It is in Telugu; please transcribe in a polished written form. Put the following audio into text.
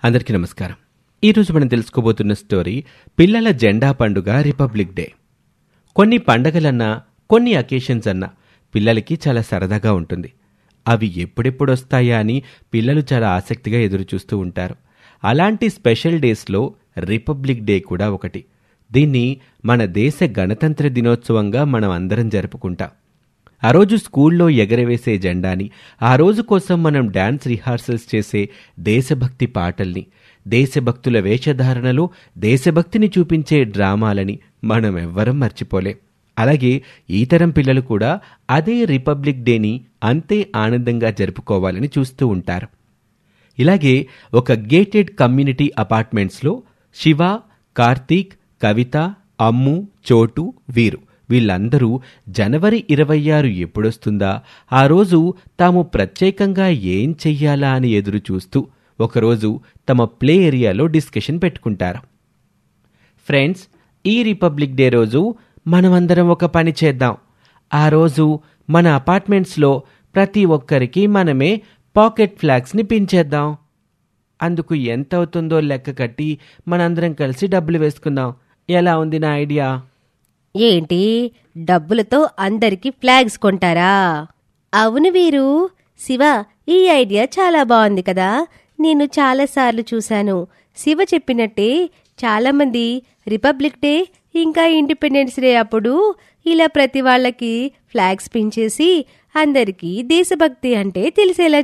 అందరికీ నమస్కారం. ఈరోజు మనం తెలుసుకోబోతున్న స్టోరీ పిల్లల జెండా పండుగ రిపబ్లిక్ డే. కొన్ని పండగలన్నా కొన్ని అకేషన్స్ అన్నా పిల్లలకి చాలా సరదాగా ఉంటుంది. అవి ఎప్పుడెప్పుడొస్తాయా అని పిల్లలు చాలా ఆసక్తిగా ఎదురుచూస్తూ ఉంటారు. అలాంటి స్పెషల్ డేస్లో రిపబ్లిక్ డే కూడా ఒకటి. దీన్ని మన దేశ గణతంత్ర దినోత్సవంగా మనం అందరం జరుపుకుంటాం. ఆ రోజు స్కూల్లో ఎగరవేసే జెండాని, ఆ రోజు కోసం మనం డాన్స్ రిహార్సల్స్ చేసే దేశభక్తి పాటల్ని, దేశభక్తుల వేషధారణలో దేశభక్తిని చూపించే డ్రామాలని మనం ఎవ్వరం మర్చిపోలేం. అలాగే ఈ తరం పిల్లలు కూడా అదే రిపబ్లిక్ డేని అంతే ఆనందంగా జరుపుకోవాలని చూస్తూ ఉంటారు. ఇలాగే ఒక గేటెడ్ కమ్యూనిటీ అపార్ట్మెంట్స్లో శివ, కార్తీక్, కవిత, అమ్ము, చోటు, వీరు వీళ్ళందరూ జనవరి 26 ఎప్పుడొస్తుందా, ఆ రోజు తాము ప్రత్యేకంగా ఏం చెయ్యాలా అని ఎదురు చూస్తూ ఒకరోజు తమ ప్లే ఏరియాలో డిస్కషన్ పెట్టుకుంటారు. ఫ్రెండ్స్, ఈ రిపబ్లిక్ డే రోజు మనమందరం ఒక పని చేద్దాం. ఆ రోజు మన అపార్ట్మెంట్స్లో ప్రతి ఒక్కరికి మనమే పాకెట్ ఫ్లాగ్స్ని పించేద్దాం. అందుకు ఎంత అవుతుందో లెక్క కట్టి మనందరం కలిసి డబ్బులు వేసుకుందాం. ఎలా ఉంది నా ఐడియా? ఏంటి, డబ్బులతో అందరికి ఫ్లాగ్స్ కొంటారా? అవును వీరు. శివ, ఈ ఐడియా చాలా బాగుంది కదా. నేను చాలాసార్లు చూశాను. శివ చెప్పినట్టే చాలామంది రిపబ్లిక్ డే ఇంకా ఇండిపెండెన్స్ డే అప్పుడు ఇలా ప్రతి వాళ్ళకి ఫ్లాగ్స్ పించేసి అందరికీ దేశభక్తి అంటే తెలిసేలా